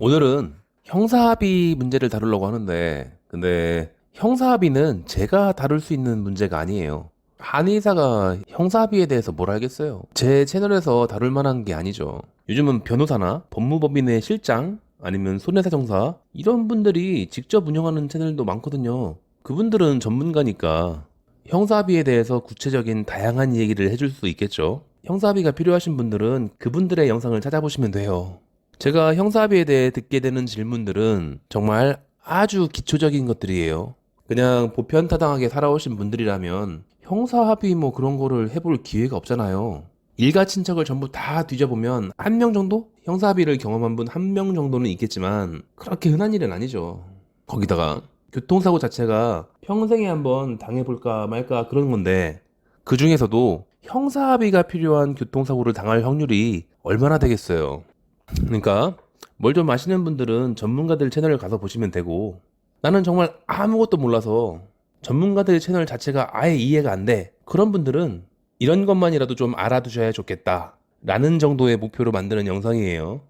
오늘은 형사합의 문제를 다루려고 하는데, 근데 형사합의는 제가 다룰 수 있는 문제가 아니에요. 한의사가 형사합의에 대해서 뭘 알겠어요? 제 채널에서 다룰 만한 게 아니죠. 요즘은 변호사나 법무법인의 실장, 아니면 손해사정사, 이런 분들이 직접 운영하는 채널도 많거든요. 그분들은 전문가니까 형사합의에 대해서 구체적인 다양한 얘기를 해줄 수 있겠죠. 형사합의가 필요하신 분들은 그분들의 영상을 찾아보시면 돼요. 제가 형사합의에 대해 듣게 되는 질문들은 정말 아주 기초적인 것들이에요. 그냥 보편타당하게 살아오신 분들이라면 형사합의 뭐 그런 거를 해볼 기회가 없잖아요. 일가 친척을 전부 다 뒤져보면 한 명 정도? 형사합의를 경험한 분 한 명 정도는 있겠지만 그렇게 흔한 일은 아니죠. 거기다가 교통사고 자체가 평생에 한번 당해볼까 말까 그런 건데, 그 중에서도 형사합의가 필요한 교통사고를 당할 확률이 얼마나 되겠어요. 그러니까 뭘 좀 아시는 분들은 전문가들 채널을 가서 보시면 되고, 나는 정말 아무것도 몰라서 전문가들 채널 자체가 아예 이해가 안 돼, 그런 분들은 이런 것만이라도 좀 알아두셔야 좋겠다 라는 정도의 목표로 만드는 영상이에요.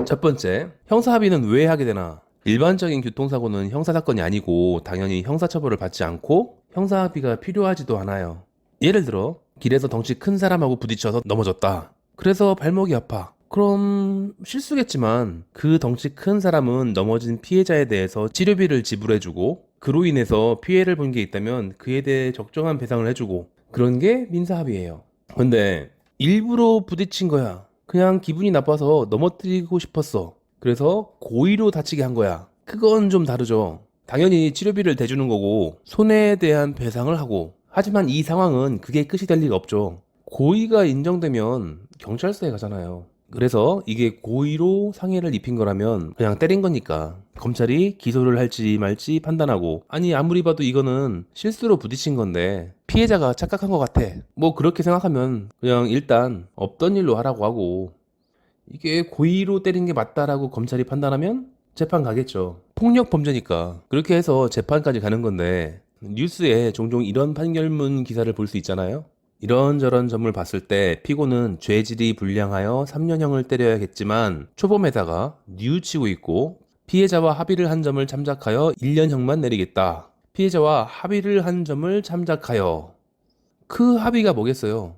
첫 번째, 형사합의는 왜 하게 되나? 일반적인 교통사고는 형사사건이 아니고 당연히 형사처벌을 받지 않고 형사합의가 필요하지도 않아요. 예를 들어 길에서 덩치 큰 사람하고 부딪혀서 넘어졌다, 그래서 발목이 아파. 그럼 실수겠지만 그 덩치 큰 사람은 넘어진 피해자에 대해서 치료비를 지불해주고, 그로 인해서 피해를 본 게 있다면 그에 대해 적정한 배상을 해주고, 그런 게 민사합의예요. 근데 일부러 부딪힌 거야, 그냥 기분이 나빠서 넘어뜨리고 싶었어, 그래서 고의로 다치게 한 거야, 그건 좀 다르죠. 당연히 치료비를 대주는 거고 손해에 대한 배상을 하고, 하지만 이 상황은 그게 끝이 될 리가 없죠. 고의가 인정되면 경찰서에 가잖아요. 그래서 이게 고의로 상해를 입힌 거라면 그냥 때린 거니까 검찰이 기소를 할지 말지 판단하고, 아니 아무리 봐도 이거는 실수로 부딪힌 건데 피해자가 착각한 것 같아, 뭐 그렇게 생각하면 그냥 일단 없던 일로 하라고 하고, 이게 고의로 때린 게 맞다라고 검찰이 판단하면 재판 가겠죠. 폭력 범죄니까 그렇게 해서 재판까지 가는 건데, 뉴스에 종종 이런 판결문 기사를 볼 수 있잖아요. 이런저런 점을 봤을 때 피고는 죄질이 불량하여 3년형을 때려야겠지만 초범에다가 뉘우치고 있고, 피해자와 합의를 한 점을 참작하여 1년형만 내리겠다. 피해자와 합의를 한 점을 참작하여, 그 합의가 뭐겠어요?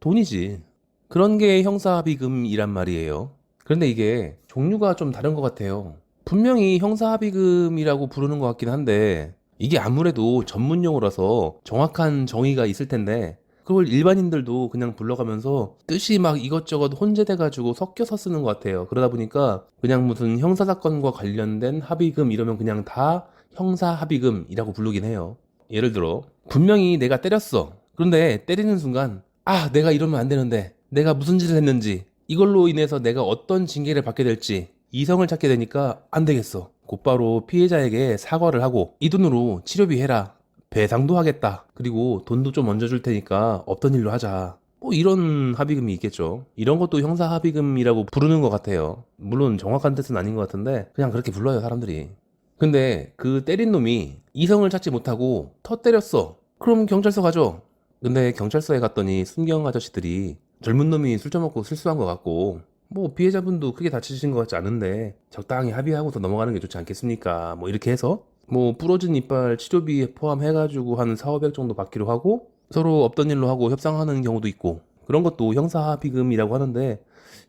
돈이지. 그런 게 형사합의금이란 말이에요. 그런데 이게 종류가 좀 다른 것 같아요. 분명히 형사합의금이라고 부르는 것 같긴 한데, 이게 아무래도 전문 용어라서 정확한 정의가 있을 텐데, 그걸 일반인들도 그냥 불러가면서 뜻이 막 이것저것 혼재돼가지고 섞여서 쓰는 것 같아요. 그러다 보니까 그냥 무슨 형사사건과 관련된 합의금 이러면 그냥 다 형사합의금이라고 부르긴 해요. 예를 들어 분명히 내가 때렸어. 그런데 때리는 순간, 아, 내가 이러면 안 되는데, 내가 무슨 짓을 했는지, 이걸로 인해서 내가 어떤 징계를 받게 될지 이성을 찾게 되니까 안 되겠어, 곧바로 피해자에게 사과를 하고 이 돈으로 치료비 해라, 배상도 하겠다, 그리고 돈도 좀 얹어줄 테니까 없던 일로 하자, 뭐 이런 합의금이 있겠죠. 이런 것도 형사 합의금이라고 부르는 것 같아요. 물론 정확한 뜻은 아닌 것 같은데 그냥 그렇게 불러요, 사람들이. 근데 그 때린 놈이 이성을 찾지 못하고 터 때렸어. 그럼 경찰서 가죠. 근데 경찰서에 갔더니 순경 아저씨들이 젊은 놈이 술 처먹고 실수한 것 같고, 뭐 피해자분도 크게 다치신 것 같지 않은데 적당히 합의하고서 넘어가는 게 좋지 않겠습니까? 뭐 이렇게 해서 뭐 부러진 이빨 치료비 포함해가지고 한 4, 500 정도 받기로 하고, 서로 없던 일로 하고 협상하는 경우도 있고, 그런 것도 형사합의금이라고 하는데,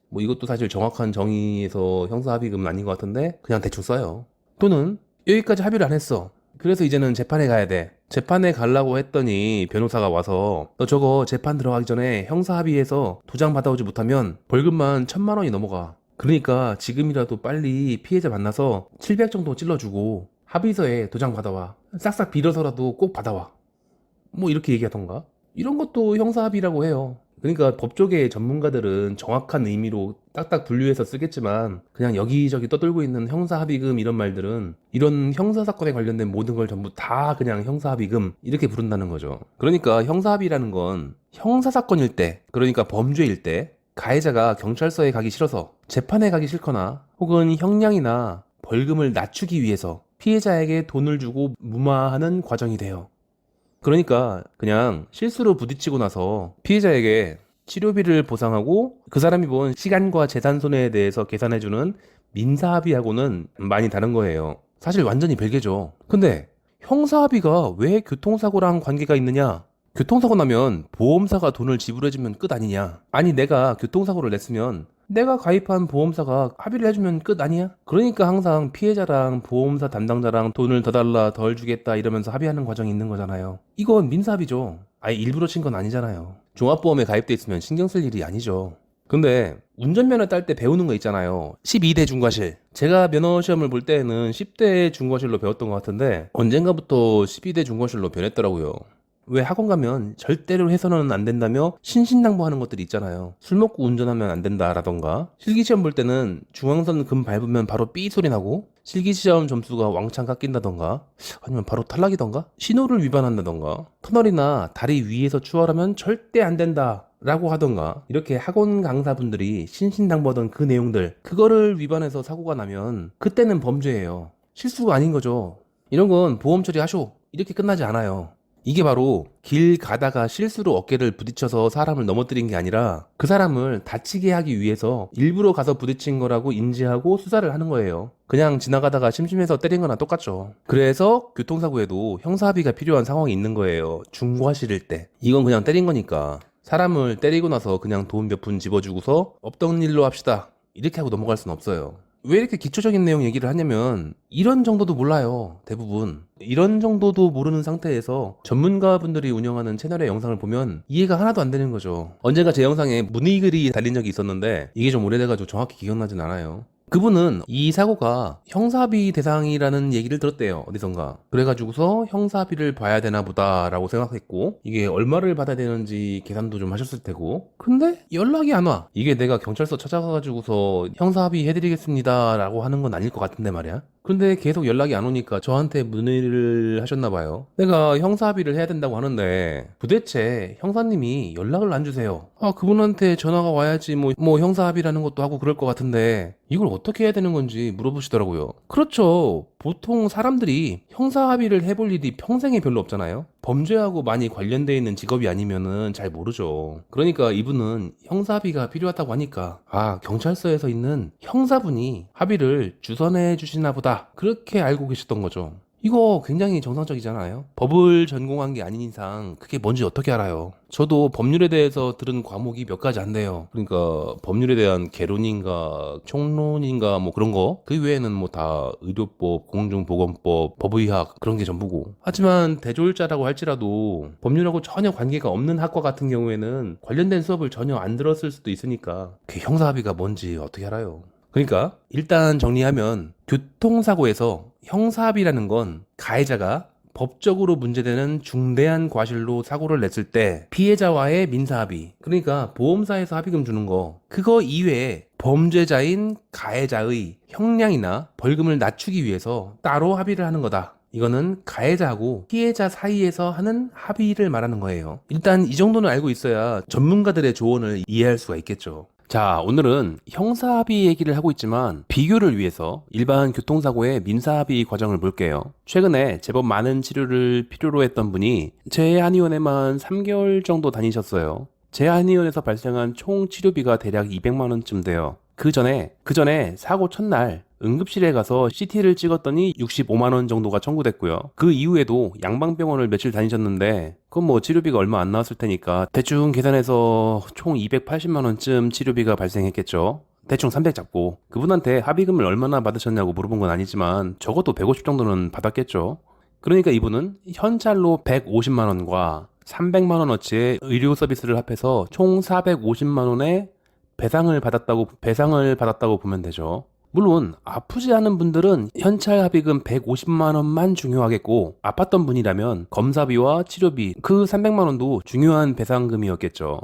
뭐 이것도 사실 정확한 정의에서 형사합의금은 아닌 것 같은데 그냥 대충 써요. 또는 여기까지 합의를 안 했어. 그래서 이제는 재판에 가야 돼. 재판에 가려고 했더니 변호사가 와서 너 저거 재판 들어가기 전에 형사합의해서 도장 받아오지 못하면 벌금만 1,000만 원이 넘어가. 그러니까 지금이라도 빨리 피해자 만나서 700 정도 찔러주고 합의서에 도장 받아와. 싹싹 빌어서라도 꼭 받아와. 뭐 이렇게 얘기하던가. 이런 것도 형사합의라고 해요. 그러니까 법조계의 전문가들은 정확한 의미로 딱딱 분류해서 쓰겠지만 그냥 여기저기 떠들고 있는 형사합의금 이런 말들은 이런 형사사건에 관련된 모든 걸 전부 다 그냥 형사합의금 이렇게 부른다는 거죠. 그러니까 형사합의라는 건 형사사건일 때, 그러니까 범죄일 때 가해자가 경찰서에 가기 싫어서, 재판에 가기 싫거나, 혹은 형량이나 벌금을 낮추기 위해서 피해자에게 돈을 주고 무마하는 과정이 돼요. 그러니까 그냥 실수로 부딪히고 나서 피해자에게 치료비를 보상하고 그 사람이 본 시간과 재산 손해에 대해서 계산해주는 민사합의하고는 많이 다른 거예요. 사실 완전히 별개죠. 근데 형사합의가 왜 교통사고랑 관계가 있느냐? 교통사고 나면 보험사가 돈을 지불해주면 끝 아니냐? 아니 내가 교통사고를 냈으면 내가 가입한 보험사가 합의를 해주면 끝 아니야? 그러니까 항상 피해자랑 보험사 담당자랑 돈을 더 달라 덜 주겠다 이러면서 합의하는 과정이 있는 거잖아요. 이건 민사합의죠. 아예 일부러 친 건 아니잖아요. 종합보험에 가입돼 있으면 신경 쓸 일이 아니죠. 근데 운전면허 딸 때 배우는 거 있잖아요. 12대 중과실. 제가 면허 시험을 볼 때는 10대 중과실로 배웠던 것 같은데 언젠가부터 12대 중과실로 변했더라고요. 왜 학원 가면 절대로 해서는 안 된다며 신신당부하는 것들이 있잖아요. 술 먹고 운전하면 안 된다라던가, 실기시험 볼 때는 중앙선 금 밟으면 바로 삐 소리 나고, 실기시험 점수가 왕창 깎인다던가, 아니면 바로 탈락이던가, 신호를 위반한다던가, 터널이나 다리 위에서 추월하면 절대 안 된다 라고 하던가, 이렇게 학원 강사분들이 신신당부하던 그 내용들, 그거를 위반해서 사고가 나면 그때는 범죄예요. 실수가 아닌 거죠. 이런 건 보험 처리하쇼, 이렇게 끝나지 않아요. 이게 바로 길 가다가 실수로 어깨를 부딪혀서 사람을 넘어뜨린 게 아니라 그 사람을 다치게 하기 위해서 일부러 가서 부딪힌 거라고 인지하고 수사를 하는 거예요. 그냥 지나가다가 심심해서 때린 거나 똑같죠. 그래서 교통사고에도 형사합의가 필요한 상황이 있는 거예요. 중과실일 때. 이건 그냥 때린 거니까. 사람을 때리고 나서 그냥 돈 몇 푼 집어주고서 없던 일로 합시다, 이렇게 하고 넘어갈 순 없어요. 왜 이렇게 기초적인 내용 얘기를 하냐면 이런 정도도 몰라요. 대부분 이런 정도도 모르는 상태에서 전문가분들이 운영하는 채널의 영상을 보면 이해가 하나도 안 되는 거죠. 언젠가 제 영상에 문의글이 달린 적이 있었는데 이게 좀 오래돼가지고 정확히 기억나진 않아요. 그분은 이 사고가 형사합의 대상이라는 얘기를 들었대요, 어디선가. 그래가지고서 형사합의를 봐야 되나 보다 라고 생각했고, 이게 얼마를 받아야 되는지 계산도 좀 하셨을 테고, 근데 연락이 안 와. 이게 내가 경찰서 찾아가가지고서 형사합의 해드리겠습니다 라고 하는 건 아닐 것 같은데 말이야. 근데 계속 연락이 안 오니까 저한테 문의를 하셨나봐요. 내가 형사합의를 해야 된다고 하는데 도대체 형사님이 연락을 안 주세요. 아, 그분한테 전화가 와야지 뭐 형사합의라는 것도 하고 그럴 것 같은데 이걸 어떻게 해야 되는 건지 물어보시더라고요. 그렇죠. 보통 사람들이 형사합의를 해볼 일이 평생에 별로 없잖아요. 범죄하고 많이 관련되어 있는 직업이 아니면은 잘 모르죠. 그러니까 이분은 형사합의가 필요하다고 하니까 아, 경찰서에서 있는 형사분이 합의를 주선해 주시나 보다, 그렇게 알고 계셨던 거죠. 이거 굉장히 정상적이잖아요. 법을 전공한 게 아닌 이상 그게 뭔지 어떻게 알아요? 저도 법률에 대해서 들은 과목이 몇 가지 안 돼요. 그러니까 법률에 대한 개론인가 총론인가 뭐 그런 거, 그 외에는 뭐 다 의료법, 공중보건법, 법의학 그런 게 전부고. 하지만 대졸자라고 할지라도 법률하고 전혀 관계가 없는 학과 같은 경우에는 관련된 수업을 전혀 안 들었을 수도 있으니까 그 형사합의가 뭔지 어떻게 알아요? 그러니까 일단 정리하면 교통사고에서 형사합의라는 건 가해자가 법적으로 문제되는 중대한 과실로 사고를 냈을 때 피해자와의 민사합의, 그러니까 보험사에서 합의금 주는 거, 그거 이외에 범죄자인 가해자의 형량이나 벌금을 낮추기 위해서 따로 합의를 하는 거다. 이거는 가해자하고 피해자 사이에서 하는 합의를 말하는 거예요. 일단 이 정도는 알고 있어야 전문가들의 조언을 이해할 수가 있겠죠. 자, 오늘은 형사합의 얘기를 하고 있지만 비교를 위해서 일반 교통사고의 민사합의 과정을 볼게요. 최근에 제법 많은 치료를 필요로 했던 분이 제한의원에만 3개월 정도 다니셨어요. 제한의원에서 발생한 총 치료비가 대략 200만 원쯤 돼요. 그 전에 사고 첫날 응급실에 가서 CT를 찍었더니 65만 원 정도가 청구됐고요. 그 이후에도 양방병원을 며칠 다니셨는데 그건 뭐 치료비가 얼마 안 나왔을 테니까 대충 계산해서 총 280만 원쯤 치료비가 발생했겠죠. 대충 300 잡고. 그분한테 합의금을 얼마나 받으셨냐고 물어본 건 아니지만 적어도 150 정도는 받았겠죠. 그러니까 이분은 현찰로 150만 원과 300만 원어치의 의료 서비스를 합해서 총 450만 원의 배상을 받았다고 보면 되죠. 물론 아프지 않은 분들은 현찰 합의금 150만 원만 중요하겠고, 아팠던 분이라면 검사비와 치료비 그 300만 원도 중요한 배상금이었겠죠.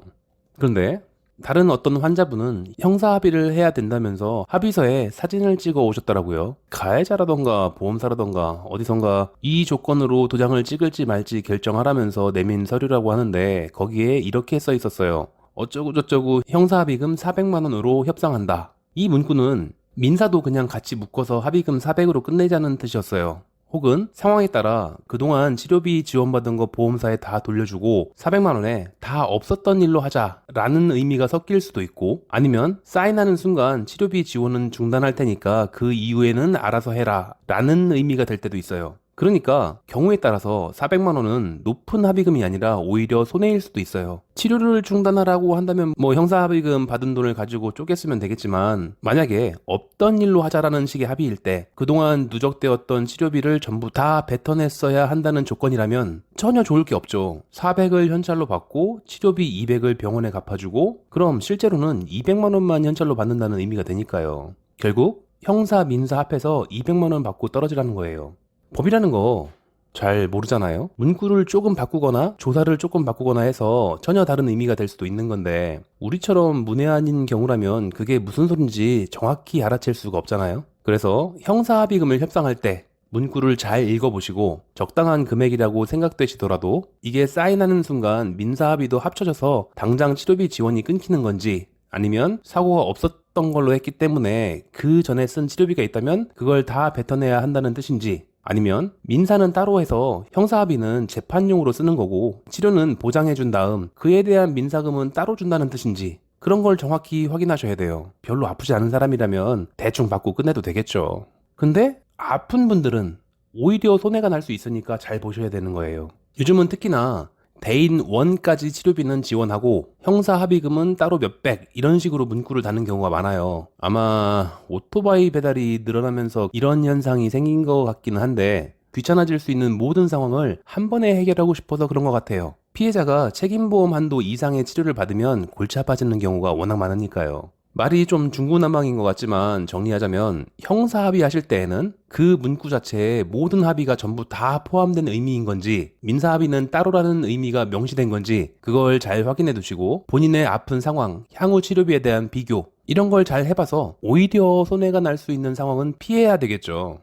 그런데 다른 어떤 환자분은 형사 합의를 해야 된다면서 합의서에 사진을 찍어 오셨더라고요. 가해자라던가 보험사라던가 어디선가 이 조건으로 도장을 찍을지 말지 결정하라면서 내민 서류라고 하는데 거기에 이렇게 써 있었어요. 어쩌고저쩌고 형사합의금 400만 원으로 협상한다. 이 문구는 민사도 그냥 같이 묶어서 합의금 400으로 끝내자는 뜻이었어요. 혹은 상황에 따라 그동안 치료비 지원받은 거 보험사에 다 돌려주고 400만 원에 다 없었던 일로 하자라는 의미가 섞일 수도 있고, 아니면 사인하는 순간 치료비 지원은 중단할 테니까 그 이후에는 알아서 해라 라는 의미가 될 때도 있어요. 그러니까 경우에 따라서 400만 원은 높은 합의금이 아니라 오히려 손해일 수도 있어요. 치료를 중단하라고 한다면 뭐 형사합의금 받은 돈을 가지고 쪼개 쓰면 되겠지만, 만약에 없던 일로 하자라는 식의 합의일 때 그동안 누적되었던 치료비를 전부 다 뱉어냈어야 한다는 조건이라면 전혀 좋을 게 없죠. 400을 현찰로 받고 치료비 200을 병원에 갚아주고, 그럼 실제로는 200만 원만 현찰로 받는다는 의미가 되니까요. 결국 형사 민사 합해서 200만 원 받고 떨어지라는 거예요. 법이라는 거 잘 모르잖아요. 문구를 조금 바꾸거나 조사를 조금 바꾸거나 해서 전혀 다른 의미가 될 수도 있는 건데, 우리처럼 문외한인 경우라면 그게 무슨 소린지 정확히 알아챌 수가 없잖아요. 그래서 형사합의금을 협상할 때 문구를 잘 읽어보시고 적당한 금액이라고 생각되시더라도 이게 사인하는 순간 민사합의도 합쳐져서 당장 치료비 지원이 끊기는 건지, 아니면 사고가 없었던 걸로 했기 때문에 그 전에 쓴 치료비가 있다면 그걸 다 뱉어내야 한다는 뜻인지, 아니면 민사는 따로 해서 형사합의는 재판용으로 쓰는 거고 치료는 보장해준 다음 그에 대한 민사금은 따로 준다는 뜻인지, 그런 걸 정확히 확인하셔야 돼요. 별로 아프지 않은 사람이라면 대충 받고 끝내도 되겠죠. 근데 아픈 분들은 오히려 손해가 날 수 있으니까 잘 보셔야 되는 거예요. 요즘은 특히나 대인 1까지 치료비는 지원하고 형사 합의금은 따로 몇백, 이런 식으로 문구를 다는 경우가 많아요. 아마 오토바이 배달이 늘어나면서 이런 현상이 생긴 것 같기는 한데, 귀찮아질 수 있는 모든 상황을 한 번에 해결하고 싶어서 그런 것 같아요. 피해자가 책임보험 한도 이상의 치료를 받으면 골치 아파지는 경우가 워낙 많으니까요. 말이 좀 중구난방인 것 같지만 정리하자면, 형사 합의하실 때에는 그 문구 자체에 모든 합의가 전부 다 포함된 의미인 건지, 민사 합의는 따로라는 의미가 명시된 건지 그걸 잘 확인해 두시고, 본인의 아픈 상황, 향후 치료비에 대한 비교, 이런 걸 잘 해봐서 오히려 손해가 날 수 있는 상황은 피해야 되겠죠.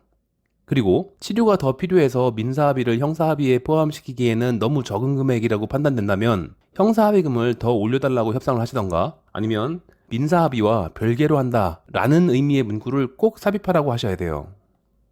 그리고 치료가 더 필요해서 민사합의를 형사합의에 포함시키기에는 너무 적은 금액이라고 판단된다면 형사합의금을 더 올려달라고 협상을 하시던가, 아니면 민사합의와 별개로 한다 라는 의미의 문구를 꼭 삽입하라고 하셔야 돼요.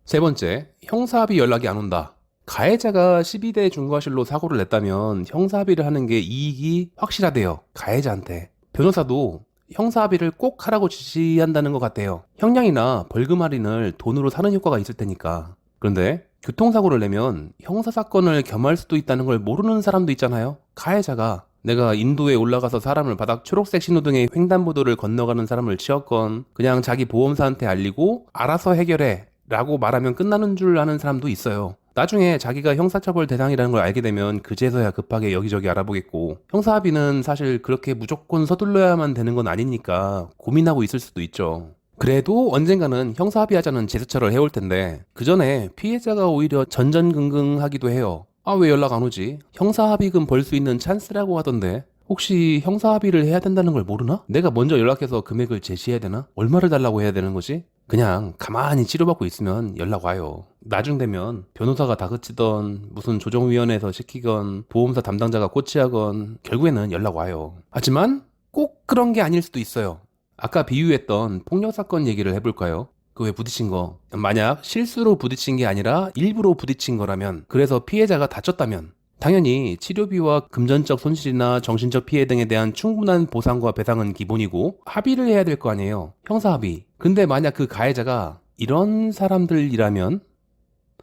세 번째, 형사합의 연락이 안 온다. 가해자가 12대 중과실로 사고를 냈다면 형사합의를 하는 게 이익이 확실하대요, 가해자한테. 변호사도 형사합의를 꼭 하라고 지시한다는 것 같아요. 형량이나 벌금 할인을 돈으로 사는 효과가 있을 테니까. 그런데 교통사고를 내면 형사사건을 겸할 수도 있다는 걸 모르는 사람도 있잖아요. 가해자가 내가 인도에 올라가서 사람을 바닥 초록색 신호등에 횡단보도를 건너가는 사람을 치었건 그냥 자기 보험사한테 알리고 알아서 해결해 라고 말하면 끝나는 줄 아는 사람도 있어요. 나중에 자기가 형사처벌 대상이라는 걸 알게 되면 그제서야 급하게 여기저기 알아보겠고, 형사합의는 사실 그렇게 무조건 서둘러야만 되는 건 아니니까 고민하고 있을 수도 있죠. 그래도 언젠가는 형사합의하자는 제스처를 해올 텐데, 그 전에 피해자가 오히려 전전긍긍하기도 해요. 아, 왜 연락 안 오지? 형사합의금 벌 수 있는 찬스라고 하던데 혹시 형사합의를 해야 된다는 걸 모르나? 내가 먼저 연락해서 금액을 제시해야 되나? 얼마를 달라고 해야 되는 거지? 그냥 가만히 치료받고 있으면 연락 와요. 나중 되면 변호사가 다그치던 무슨 조정위원회에서 시키건 보험사 담당자가 코치하건 결국에는 연락 와요. 하지만 꼭 그런 게 아닐 수도 있어요. 아까 비유했던 폭력사건 얘기를 해볼까요? 그 왜 부딪힌 거, 만약 실수로 부딪힌 게 아니라 일부러 부딪힌 거라면, 그래서 피해자가 다쳤다면 당연히 치료비와 금전적 손실이나 정신적 피해 등에 대한 충분한 보상과 배상은 기본이고 합의를 해야 될 거 아니에요. 형사합의. 근데 만약 그 가해자가 이런 사람들이라면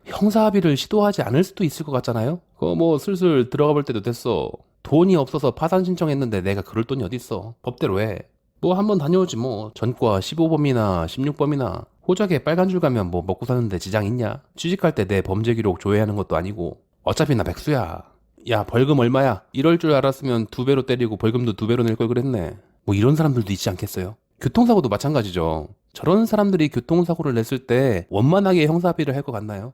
형사합의를 시도하지 않을 수도 있을 것 같잖아요. 그거 뭐 슬슬 들어가 볼 때도 됐어. 돈이 없어서 파산 신청했는데 내가 그럴 돈이 어딨어. 법대로 해. 뭐 한번 다녀오지 뭐. 전과 15범이나 16범이나 호적에 빨간 줄 가면 뭐 먹고 사는데 지장 있냐? 취직할 때 내 범죄 기록 조회하는 것도 아니고. 어차피 나 백수야. 야, 벌금 얼마야? 이럴 줄 알았으면 2배로 때리고 벌금도 2배로 낼 걸 그랬네. 뭐 이런 사람들도 있지 않겠어요? 교통사고도 마찬가지죠. 저런 사람들이 교통사고를 냈을 때 원만하게 형사합의를 할 것 같나요?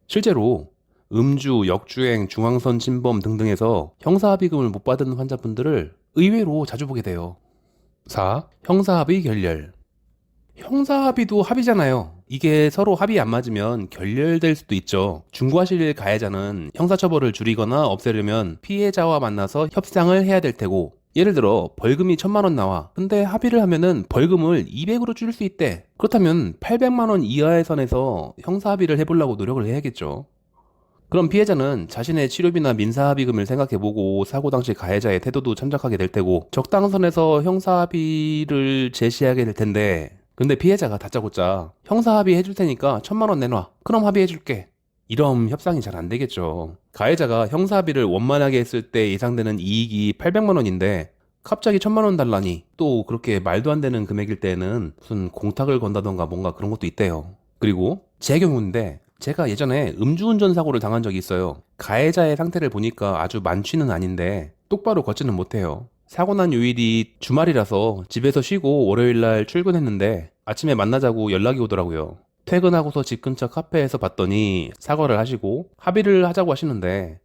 실제로 음주, 역주행, 중앙선 침범 등등에서 형사합의금을 못 받은 환자분들을 의외로 자주 보게 돼요. 4. 형사합의 결렬. 형사합의도 합의잖아요. 이게 서로 합의 안 맞으면 결렬될 수도 있죠. 중과실 가해자는 형사처벌을 줄이거나 없애려면 피해자와 만나서 협상을 해야 될 테고, 예를 들어 벌금이 1000만 원 나와. 근데 합의를 하면은 벌금을 200으로 줄일 수 있대. 그렇다면 800만 원 이하의 선에서 형사합의를 해보려고 노력을 해야겠죠. 그럼 피해자는 자신의 치료비나 민사합의금을 생각해보고 사고 당시 가해자의 태도도 참작하게 될 테고 적당선에서 형사합의를 제시하게 될 텐데, 근데 피해자가 다짜고짜 형사합의 해줄 테니까 1000만 원 내놔. 그럼 합의해줄게. 이럼 협상이 잘 안 되겠죠. 가해자가 형사합의를 원만하게 했을 때 예상되는 이익이 800만 원인데 갑자기 1000만 원 달라니, 또 그렇게 말도 안 되는 금액일 때는 무슨 공탁을 건다던가 뭔가 그런 것도 있대요. 그리고 제 경우인데 제가 예전에 음주운전 사고를 당한 적이 있어요. 가해자의 상태를 보니까 아주 만취는 아닌데 똑바로 걷지는 못해요. 사고 난 요일이 주말이라서 집에서 쉬고 월요일날 출근했는데 아침에 만나자고 연락이 오더라고요. 퇴근하고서 집 근처 카페에서 봤더니 사과를 하시고 합의를 하자고 하시는데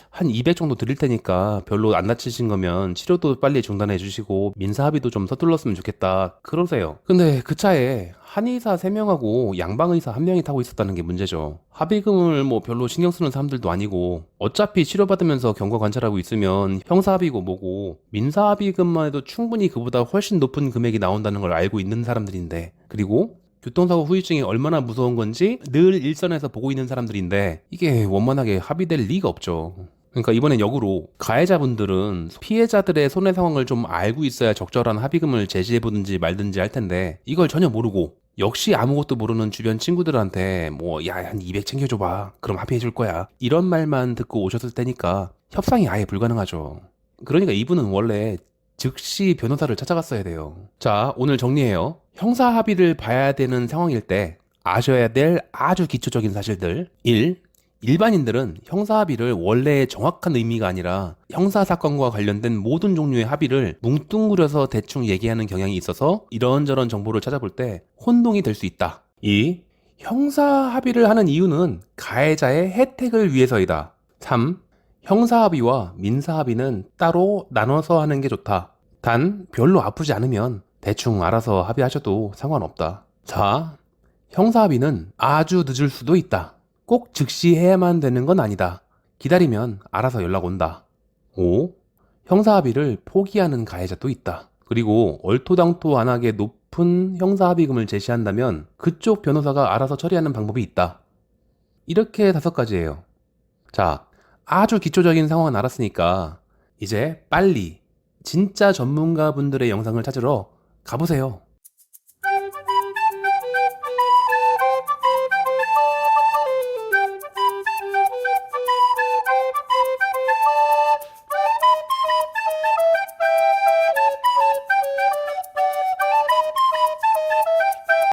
한 200 정도 드릴 테니까 별로 안 다치신 거면 치료도 빨리 중단해 주시고 민사합의도 좀 서둘렀으면 좋겠다 그러세요. 근데 그 차에 한의사 3명하고 양방의사 1명이 타고 있었다는 게 문제죠. 합의금을 뭐 별로 신경 쓰는 사람들도 아니고 어차피 치료받으면서 경과 관찰하고 있으면 형사합의고 뭐고 민사합의금만 해도 충분히 그보다 훨씬 높은 금액이 나온다는 걸 알고 있는 사람들인데, 그리고 교통사고 후유증이 얼마나 무서운 건지 늘 일선에서 보고 있는 사람들인데 이게 원만하게 합의될 리가 없죠. 그러니까 이번엔 역으로 가해자분들은 피해자들의 손해 상황을 좀 알고 있어야 적절한 합의금을 제시해보든지 말든지 할 텐데 이걸 전혀 모르고 역시 아무것도 모르는 주변 친구들한테 뭐 야 한 200 챙겨줘봐 그럼 합의해줄 거야 이런 말만 듣고 오셨을 때니까 협상이 아예 불가능하죠. 그러니까 이분은 원래 즉시 변호사를 찾아갔어야 돼요. 자, 오늘 정리해요. 형사 합의를 봐야 되는 상황일 때 아셔야 될 아주 기초적인 사실들. 1. 일반인들은 형사 합의를 원래의 정확한 의미가 아니라 형사 사건과 관련된 모든 종류의 합의를 뭉뚱그려서 대충 얘기하는 경향이 있어서 이런저런 정보를 찾아볼 때 혼동이 될 수 있다. 2. 형사 합의를 하는 이유는 가해자의 혜택을 위해서이다. 3. 형사합의와 민사합의는 따로 나눠서 하는 게 좋다. 단 별로 아프지 않으면 대충 알아서 합의하셔도 상관없다. 4. 형사합의는 아주 늦을 수도 있다. 꼭 즉시 해야만 되는 건 아니다. 기다리면 알아서 연락 온다. 5. 형사합의를 포기하는 가해자도 있다. 그리고 얼토당토안하게 높은 형사합의금을 제시한다면 그쪽 변호사가 알아서 처리하는 방법이 있다. 이렇게 5가지예요. 자, 아주 기초적인 상황은 알았으니까 이제 빨리 진짜 전문가분들의 영상을 찾으러 가보세요.